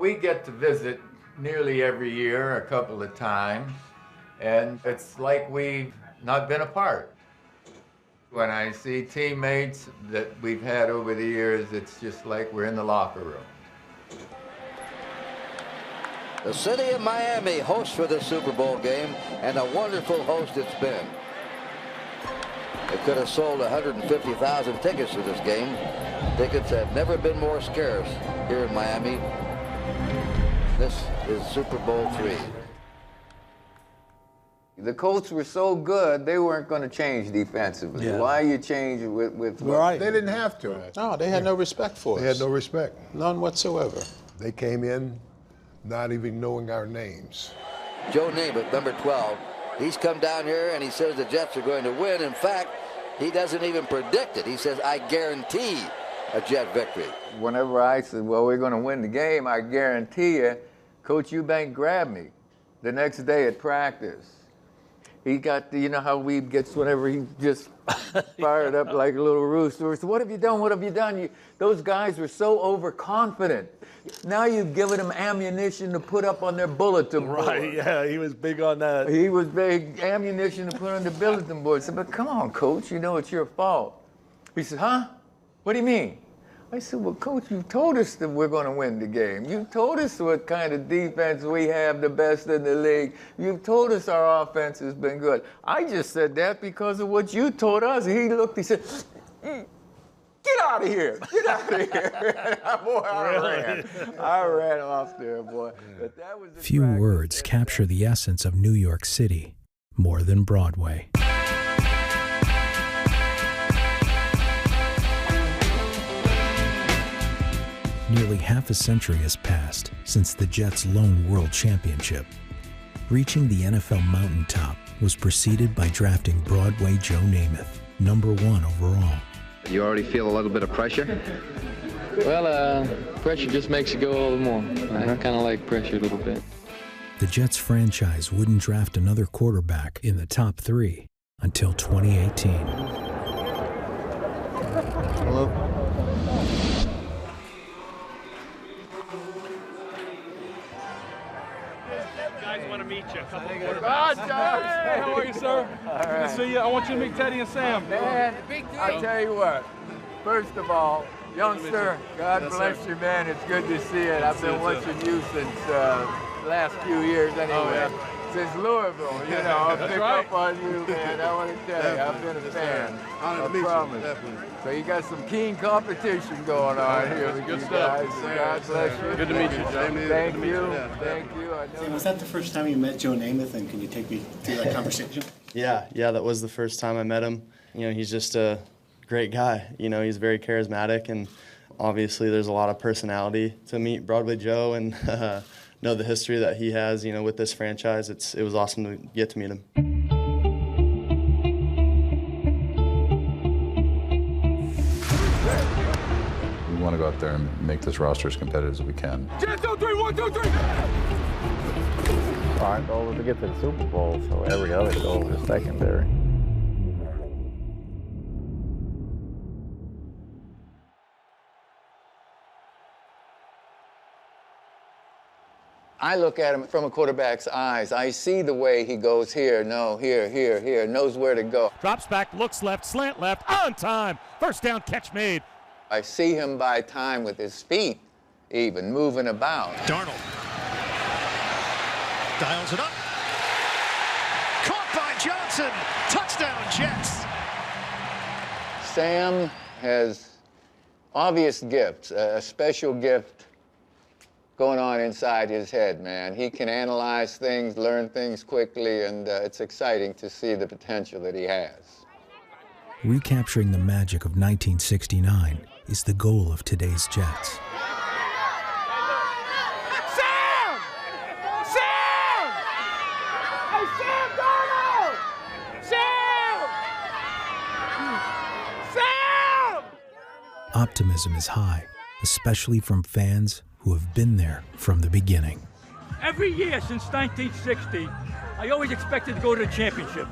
We get to visit nearly every year, a couple of times, and it's like we've not been apart. When I see teammates that we've had over the years, it's just like we're in the locker room. The city of Miami hosts for this Super Bowl game, and a wonderful host it's been. They could have sold 150,000 tickets to this game. Tickets have never been more scarce here in Miami. This is Super Bowl III. The Colts were so good, they weren't going to change defensively. Yeah. Why you change it with Right. They didn't have to. No, they had no respect for us. They had no respect. None whatsoever. They came in not even knowing our names. Joe Namath, number 12, he's come down here and he says the Jets are going to win. In fact, he doesn't even predict it. He says, I guarantee a Jet victory. Whenever I said, well, we're going to win the game, I guarantee you, Coach Eubank grabbed me the next day at practice. He got, you know how Weeb gets whenever he just fired up like a little rooster. So what have you done? What have you done? Those guys were so overconfident. Now you've given them ammunition to put up on their bulletin board. Right, yeah, he was big on that. He was big ammunition to put on the bulletin board. I said, but come on, Coach, you know it's your fault. He said, huh? What do you mean? I said, well, Coach, you told us that we're going to win the game. You told us what kind of defense we have, the best in the league. You've told us our offense has been good. I just said that because of what you told us. He looked, he said, get out of here. Get out of here. Boy, I ran off there, boy. But that was Few words capture the essence of New York City more than Broadway. Nearly half a century has passed since the Jets' lone world championship. Reaching the NFL mountaintop was preceded by drafting Broadway Joe Namath, #1 overall. You already feel a little bit of pressure? Well, pressure just makes you go a little more. I kind of like pressure a little bit. The Jets franchise wouldn't draft another quarterback in the top 3 until 2018. Hello? Guys want to meet you. God, Josh. Hey, how are you, sir? All Good to see you. I want you to meet Teddy and Sam. Man, I'll tell you what. First of all, youngster, God bless you, man. It's good to see it. I've been watching you since the last few years anyway. Oh, yeah. Since Louisville, you know, I'll pick right. up on you, man. I want to tell you, I've been a fan. I promise. So you got some keen competition going on here with good you stuff. guys. God bless you. Good to meet you, Joe. Thank you. Thank you. I know. Was that the first time you met Joe Namath, and can you take me through that conversation? Yeah, that was the first time I met him. You know, he's just a great guy. You know, he's very charismatic, and obviously there's a lot of personality to meet Broadway Joe and know the history that he has, you know, with this franchise. It was awesome to get to meet him. We want to go out there and make this roster as competitive as we can. Jets 3, 1, 2, 3. Our goal was to get to the Super Bowl, so every other goal is secondary. I look at him from a quarterback's eyes. I see the way he goes here, no, here, knows where to go. Drops back, looks left, slant left, on time. First down, catch made. I see him buy time with his feet, even moving about. Darnold dials it up. Caught by Johnson. Touchdown, Jets. Sam has obvious gifts, a special gift going on inside his head, man. He can analyze things, learn things quickly, and it's exciting to see the potential that he has. Recapturing the magic of 1969 is the goal of today's Jets. Sam! Sam! Hey, Sam Darnold! Sam! Sam! Optimism is high, especially from fans who have been there from the beginning. Every year since 1960, I always expected to go to the championship.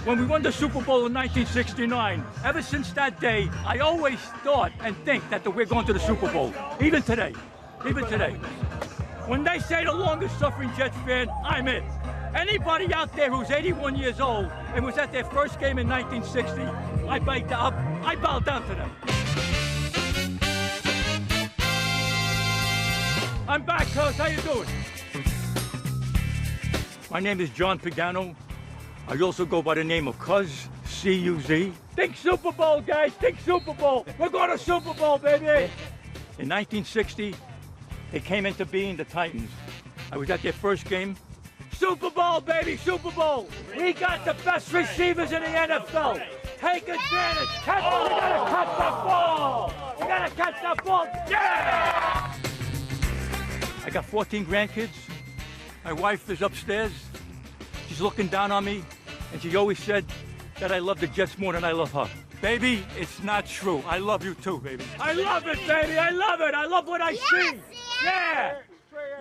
When we won the Super Bowl in 1969, ever since that day, I always thought and think that we're going to the Super Bowl, even today. When they say the longest suffering Jets fan, I'm it. Anybody out there who's 81 years old and was at their first game in 1960, I bow down to them. I'm back, cuz. How you doing? My name is John Pagano. I also go by the name of Cuz, C-U-Z. Think Super Bowl, guys. Think Super Bowl. We're going to Super Bowl, baby. In 1960, they came into being, the Titans. I was at their first game. Super Bowl, baby, Super Bowl. We got the best receivers in the NFL. Take advantage. Catch the, we gotta catch that ball. We gotta catch that ball. Yeah! I got 14 grandkids. My wife is upstairs. She's looking down on me, and she always said that I love the Jets more than I love her. Baby, it's not true. I love you too, baby. I love it, baby. I love it. I love what I see. Yeah!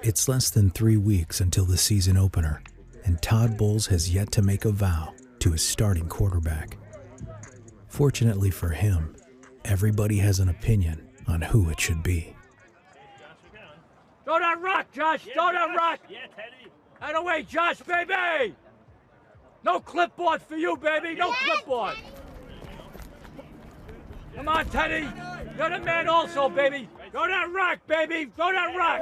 It's less than 3 weeks until the season opener, and Todd Bowles has yet to make a vow to his starting quarterback. Fortunately for him, everybody has an opinion on who it should be. Throw that rock, Josh. Throw that rock. Out of the way, Josh, baby. No clipboard for you, baby. No clipboard. Come on, Teddy. You're the man also, baby. Throw that rock, baby. Throw that rock.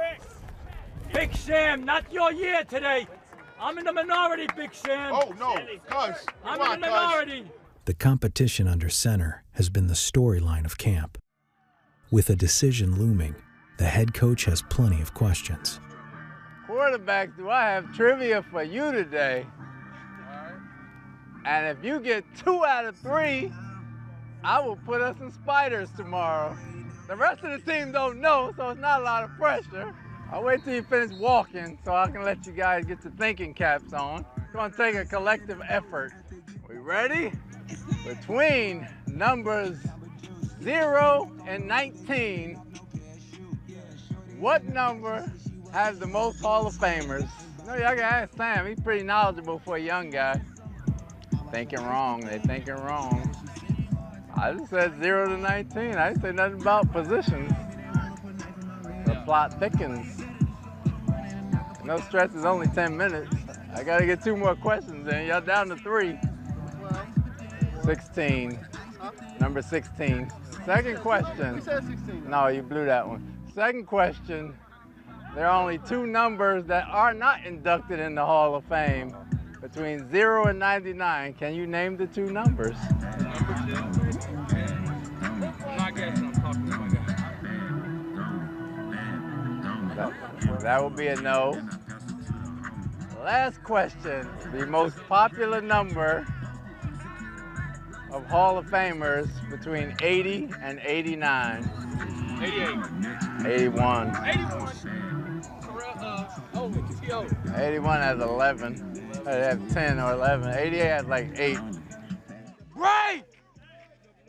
Big Sam, not your year today. I'm in the minority, Big Sam. Oh, no, Cuz. I'm in the minority. The competition under center has been the storyline of camp. With a decision looming, the head coach has plenty of questions. Quarterback, do I have trivia for you today? And if you get 2 out of 3, I will put us in spiders tomorrow. The rest of the team don't know, so it's not a lot of pressure. I'll wait till you finish walking so I can let you guys get your thinking caps on. It's gonna take a collective effort. We ready? Between numbers 0 and 19, what number has the most Hall of Famers? You know, y'all can ask Sam, he's pretty knowledgeable for a young guy. Thinking wrong, they thinking wrong. I just said 0 to 19. I didn't say nothing about positions. The plot thickens. No stress, it's only 10 minutes. I gotta get 2 more questions in. Y'all down to 3. 16. Number 16. Second question. We said 16. No, you blew that one. Second question. There are only 2 numbers that are not inducted in the Hall of Fame. Between 0 and 99, can you name the 2 numbers? I'm not guessing, I'm talking to my guy. That would be a no. Last question. The most popular number of Hall of Famers between 80 and 89. 88. 81. 81. 81 has 11. They have 10 or 11. 88 has like 8. Break!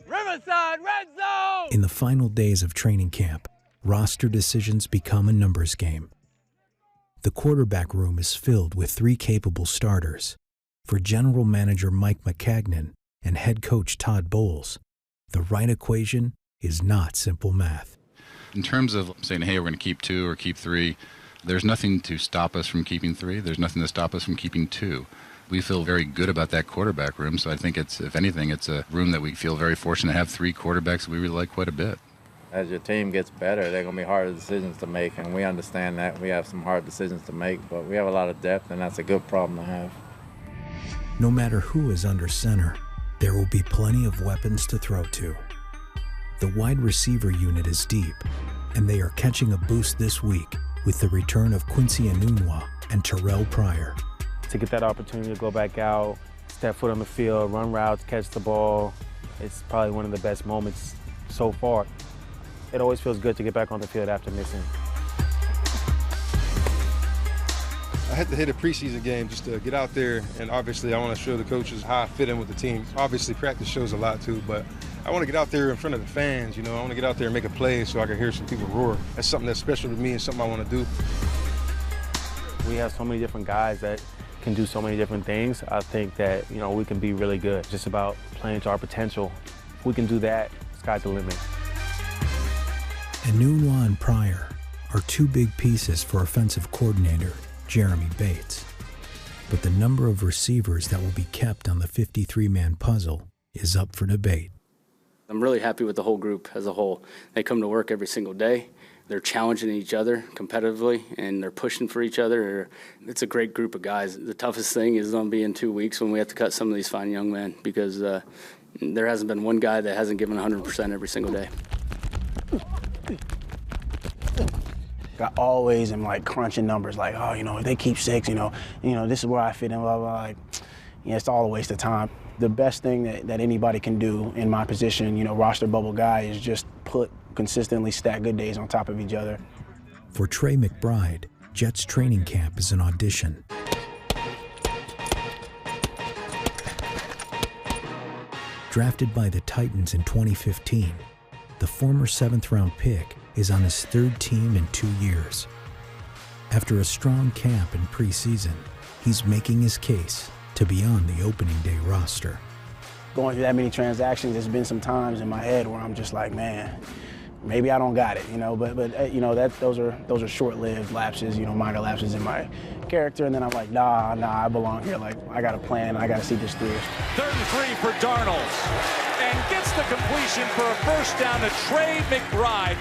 Riverside Red Zone! In the final days of training camp, roster decisions become a numbers game. The quarterback room is filled with 3 capable starters. For general manager Mike McCagnon and head coach Todd Bowles, the right equation is not simple math. In terms of saying, hey, we're going to keep 2 or keep 3, there's nothing to stop us from keeping 3. There's nothing to stop us from keeping 2. We feel very good about that quarterback room, so I think it's, if anything, it's a room that we feel very fortunate to have 3 quarterbacks that we really like quite a bit. As your team gets better, there are going to be harder decisions to make, and we understand that. We have some hard decisions to make, but we have a lot of depth, and that's a good problem to have. No matter who is under center, there will be plenty of weapons to throw to. The wide receiver unit is deep, and they are catching a boost this week with the return of Quincy Enunwa and Terrell Pryor. To get that opportunity to go back out, step foot on the field, run routes, catch the ball, it's probably one of the best moments so far. It always feels good to get back on the field after missing. I had to hit a preseason game just to get out there, and obviously I want to show the coaches how I fit in with the team. Obviously practice shows a lot too, but I want to get out there in front of the fans, you know. I want to get out there and make a play so I can hear some people roar. That's something that's special to me and something I want to do. We have so many different guys that can do so many different things. I think that, you know, we can be really good. It's just about playing to our potential. If we can do that, sky's the limit. Enunwa and Pryor are two big pieces for offensive coordinator Jeremy Bates. But the number of receivers that will be kept on the 53-man puzzle is up for debate. I'm really happy with the whole group as a whole. They come to work every single day. They're challenging each other competitively, and they're pushing for each other. It's a great group of guys. The toughest thing is going to be in 2 weeks when we have to cut some of these fine young men, because there hasn't been one guy that hasn't given 100% every single day. I always am like crunching numbers, like, oh, if they keep 6, this is where I fit in, blah, blah, like, it's all a waste of time. The best thing that anybody can do in my position, roster bubble guy, is just consistently stack good days on top of each other. For Trey McBride, Jets training camp is an audition. Drafted by the Titans in 2015, the former 7th-round pick is on his 3rd team in 2 years. After a strong camp and preseason, he's making his case to be on the opening day roster. Going through that many transactions, there's been some times in my head where I'm just like, man, maybe I don't got it, but those are short-lived lapses, minor lapses in my character, and then I'm like, nah, I belong here. Like, I got a plan, I got to see this through. 3rd and 3 for Darnold, and gets the completion for a first down to Trey McBride.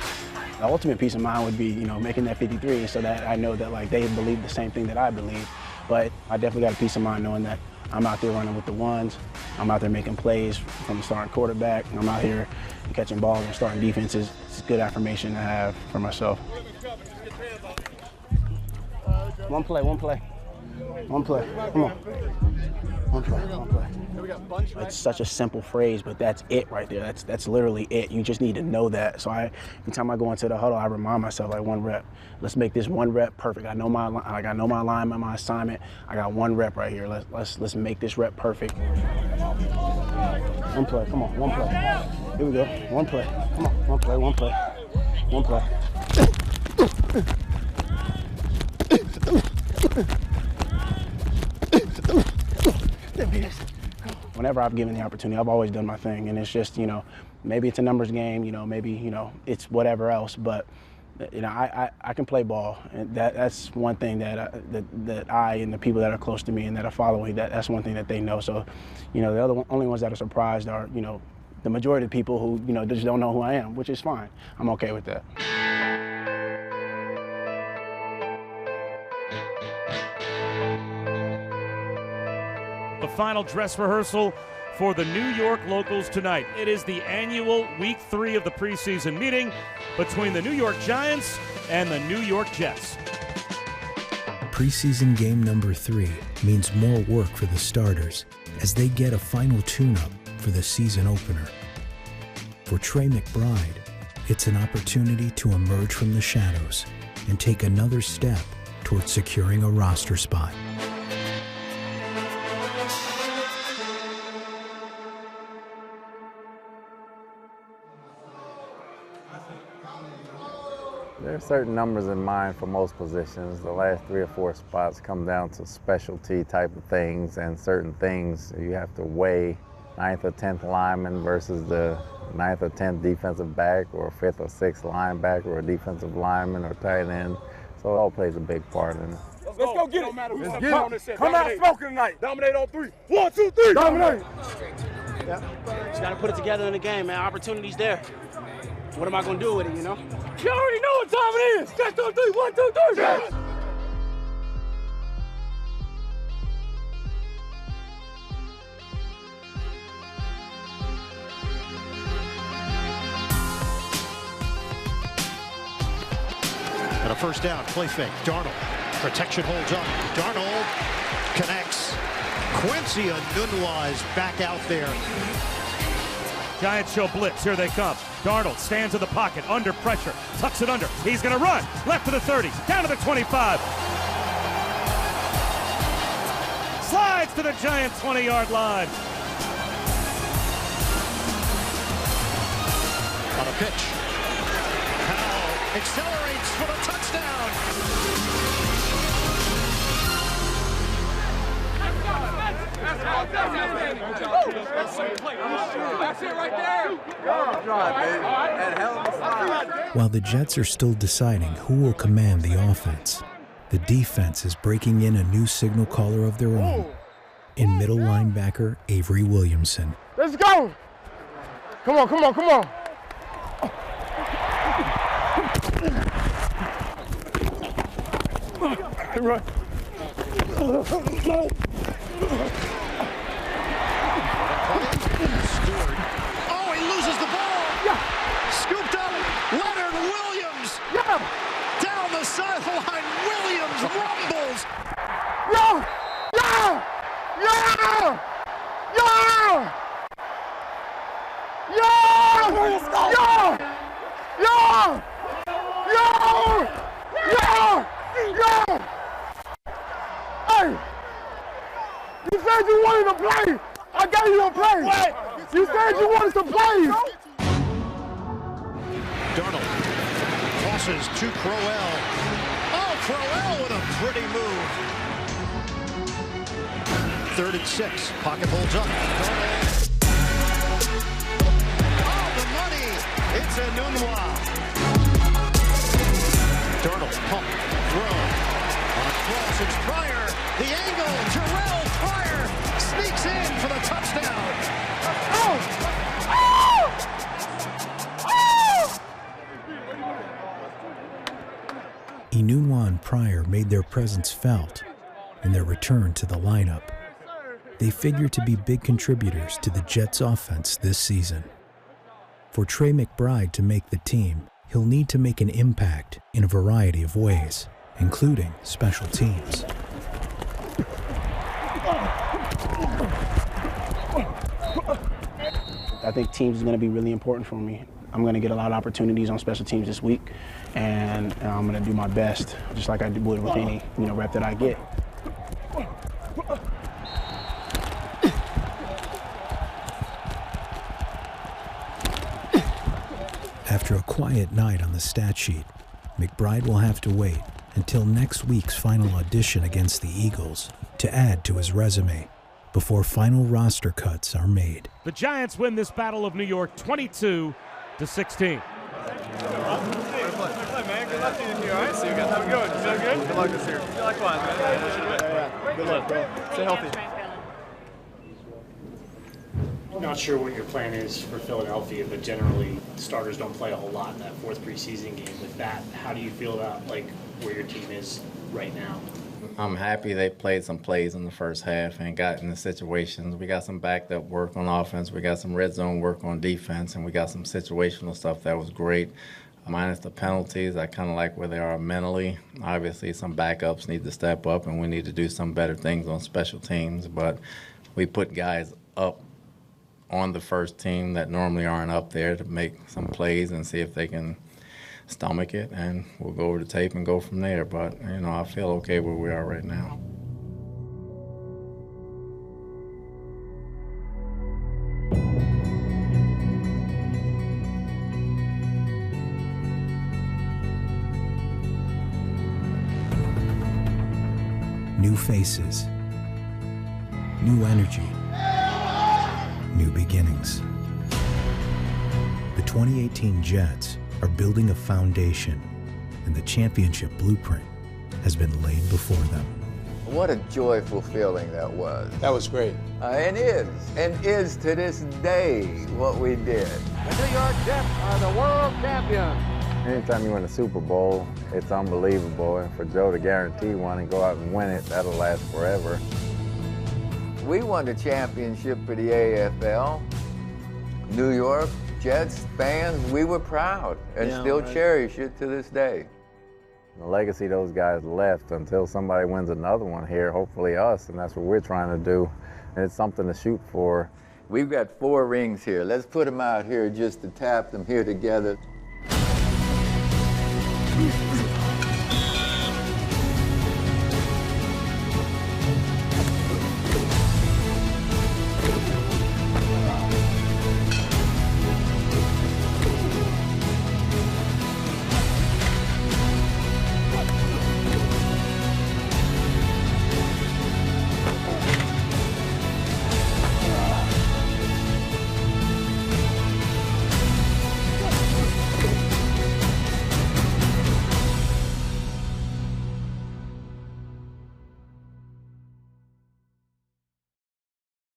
The ultimate peace of mind would be, making that 53, so that I know that they believe the same thing that I believe. But I definitely got a peace of mind knowing that I'm out there running with the ones. I'm out there making plays from the starting quarterback. I'm out here catching balls and starting defenses. It's good affirmation to have for myself. One play. Come on. One play. It's such a simple phrase, but that's it right there. That's literally it. You just need to know that. So every time I go into the huddle, I remind myself, like, 1 rep. Let's make this 1 rep perfect. I know my alignment, my assignment. I got 1 rep right here. Let's make this rep perfect. 1 play. Come on. 1 play. Here we go. 1 play. Come on. 1 play. 1 play. 1 play. Whenever I've given the opportunity, I've always done my thing, and it's just, maybe it's a numbers game, maybe, it's whatever else, but, I can play ball, and that's one thing that I and the people that are close to me and that are following, that's one thing that they know. So, the only ones that are surprised are, the majority of the people who, just don't know who I am, which is fine. I'm okay with that. The final dress rehearsal for the New York Locals tonight. It is the annual Week 3 of the preseason meeting between the New York Giants and the New York Jets. Preseason game number 3 means more work for the starters as they get a final tune-up for the season opener. For Trey McBride, it's an opportunity to emerge from the shadows and take another step towards securing a roster spot. There are certain numbers in mind for most positions. The last 3 or 4 spots come down to specialty type of things, and certain things you have to weigh. 9th or 10th lineman versus the 9th or 10th defensive back, or 5th or 6th linebacker, or defensive lineman, or tight end. So it all plays a big part in it. Let's go get it. Let's get it. Come out smoking tonight. Dominate on 3. 1, 2, 3. Dominate. Yeah. Just got to put it together in the game, man. Opportunity's there. What am I going to do with it, You already know what time it is. Catch on 3. 1, 2, 3. And a first down, play fake. Darnold. Protection holds up. Darnold connects. Quincy Enunwa is back out there. Giants show blitz. Here they come. Darnold stands in the pocket, under pressure, tucks it under. He's going to run. Left to the 30, down to the 25. Slides to the Giants' 20-yard line. On a pitch. Powell accelerates for the touchdown. That's it right there. While the Jets are still deciding who will command the offense, the defense is breaking in a new signal caller of their own in middle linebacker Avery Williamson. Let's go. Come on, come on, come on. Right. Stewart. Oh, he loses the ball. Yeah. Scooped up. Leonard Williams. Yeah. Down the sideline. Williams rumbles. Yeah. Yeah. Yeah. Yeah. Yeah. Yeah. Yeah. Yeah. Yeah. Yeah. Hey. You said you wanted to play. I gave you a play. What? You said you wanted to play. Darnold tosses to Crowell. Oh, Crowell with a pretty move. 3rd and 6. Pocket holds up. Darnold. Oh, the money. It's a Nunwa. Darnold pump, throw. On a cross, it's Pryor. The angle, Terrell Pryor sneaks in for the touchdown. Oh! Oh! Oh! Enunwa and Pryor made their presence felt in their return to the lineup. They figure to be big contributors to the Jets' offense this season. For Trey McBride to make the team, he'll need to make an impact in a variety of ways, including special teams. I think teams is going to be really important for me. I'm going to get a lot of opportunities on special teams this week, and I'm going to do my best, just like I would with any rep that I get. After a quiet night on the stat sheet, McBride will have to wait until next week's final audition against the Eagles to add to his resume before final roster cuts are made. The Giants win this Battle of New York 22-16. Good luck, man. Good luck to you here, all right? See you guys. Have a good one. You feel good? Good luck this year. Likewise, man. Yeah. Good luck, bro. Stay healthy. Not sure what your plan is for Philadelphia, but generally starters don't play a whole lot in that 4th preseason game. With that, how do you feel about where your team is right now? I'm happy they played some plays in the first half and got in the situations. We got some backed up work on offense. We got some red zone work on defense, and we got some situational stuff that was great. Minus the penalties, I kind of like where they are mentally. Obviously, some backups need to step up, and we need to do some better things on special teams. But we put guys up on the first team that normally aren't up there to make some plays and see if they can stomach it, and we'll go over the tape and go from there. But, I feel okay where we are right now. New faces, new energy, new beginnings. The 2018 Jets are building a foundation, and the championship blueprint has been laid before them. What a joyful feeling that was. That was great. And is to this day what we did. The New York Jets are the world champions. Anytime you win a Super Bowl, it's unbelievable. And for Joe to guarantee one and go out and win it, that'll last forever. We won the championship for the AFL. New York Jets fans, we were proud and still cherish it to this day. The legacy those guys left until somebody wins another one here, hopefully us, and that's what we're trying to do. And it's something to shoot for. We've got 4 rings here. Let's put them out here just to tap them here together.